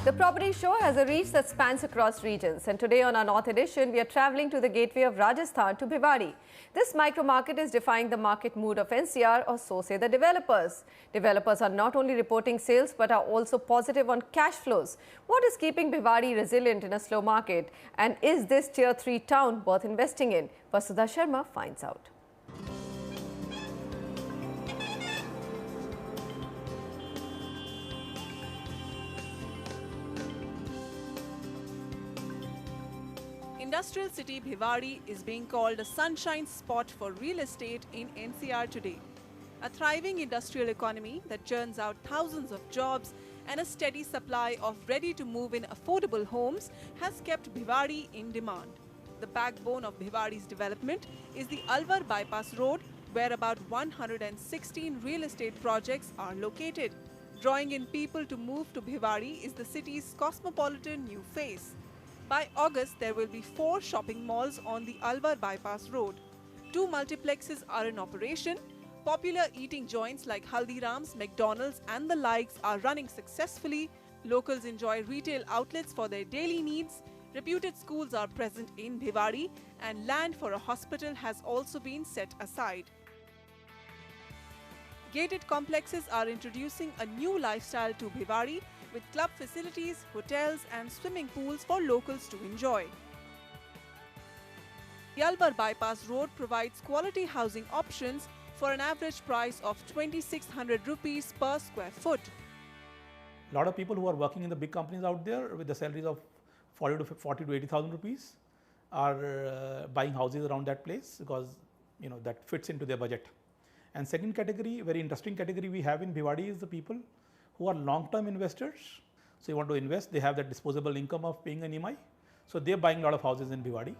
The property show has a reach that spans across regions, and today on our North edition, we are travelling to the gateway of Rajasthan to Bhiwadi. This micro-market is defying the market mood of NCR, or so say the developers. Developers are not only reporting sales but are also positive on cash flows. What is keeping Bhiwadi resilient in a slow market, and is this Tier 3 town worth investing in? Vasudha Sharma finds out. Industrial city Bhiwadi is being called a sunshine spot for real estate in NCR today. A thriving industrial economy that churns out thousands of jobs and a steady supply of ready-to-move-in affordable homes has kept Bhiwadi in demand. The backbone of Bhiwadi's development is the Alwar Bypass Road, where about 116 real estate projects are located. Drawing in people to move to Bhiwadi is the city's cosmopolitan new face. By August, there will be 4 shopping malls on the Alwar Bypass Road. 2 multiplexes are in operation. Popular eating joints like Haldiram's, McDonald's and the likes are running successfully. Locals enjoy retail outlets for their daily needs. Reputed schools are present in Bhiwadi, and land for a hospital has also been set aside. Gated complexes are introducing a new lifestyle to Bhiwadi, with club facilities, hotels and swimming pools for locals to enjoy. The Alwar Bypass Road provides quality housing options for an average price of 2,600 rupees per square foot. A lot of people who are working in the big companies out there with the salaries of 40 to 80,000 rupees are buying houses around that place because that fits into their budget. And second category, very interesting category we have in Bhiwadi is the people who are long-term investors. So you want to invest, they have that disposable income of paying an EMI. So they're buying a lot of houses in Bhiwadi.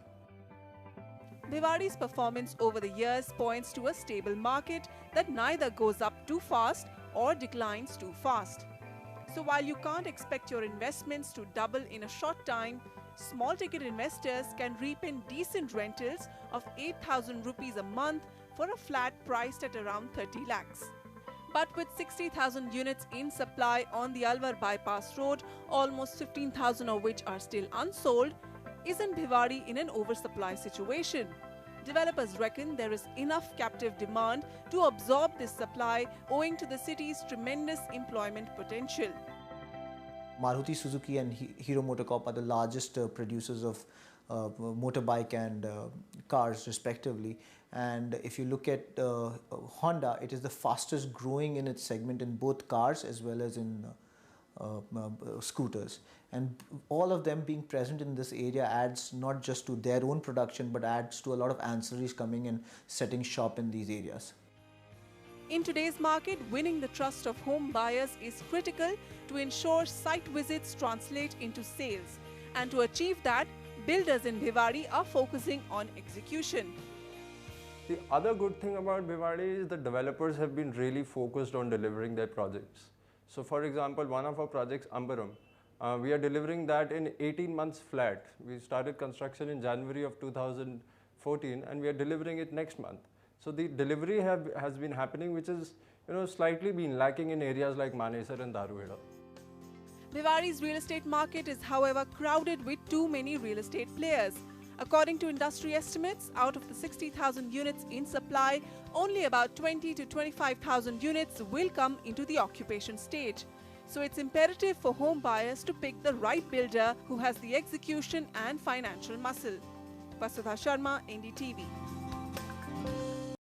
Bhiwadi's performance over the years points to a stable market that neither goes up too fast or declines too fast. So while you can't expect your investments to double in a short time, small ticket investors can reap in decent rentals of 8,000 rupees a month for a flat priced at around 30 lakhs. But with 60,000 units in supply on the Alwar Bypass Road, almost 15,000 of which are still unsold, isn't Bhiwadi in an oversupply situation? Developers reckon there is enough captive demand to absorb this supply owing to the city's tremendous employment potential. Maruti Suzuki and Hero MotoCorp are the largest producers of motorbike and cars respectively, and if you look at Honda, it is the fastest growing in its segment in both cars as well as in scooters, and all of them being present in this area adds not just to their own production but adds to a lot of ancillaries coming and setting shop in these areas. In today's market, winning the trust of home buyers is critical to ensure site visits translate into sales, and to achieve that, builders in Bhiwadi are focusing on execution. The other good thing about Bhiwadi is the developers have been really focused on delivering their projects. So for example, one of our projects, Ambaram, we are delivering that in 18 months flat. We started construction in January of 2014 and we are delivering it next month. So the delivery has been happening, which is slightly been lacking in areas like Manesar and Dharuheda. Bhiwadi's real estate market is, however, crowded with too many real estate players. According to industry estimates, out of the 60,000 units in supply, only about 20 to 25,000 units will come into the occupation stage. So it's imperative for home buyers to pick the right builder who has the execution and financial muscle. Vasudha Sharma, NDTV.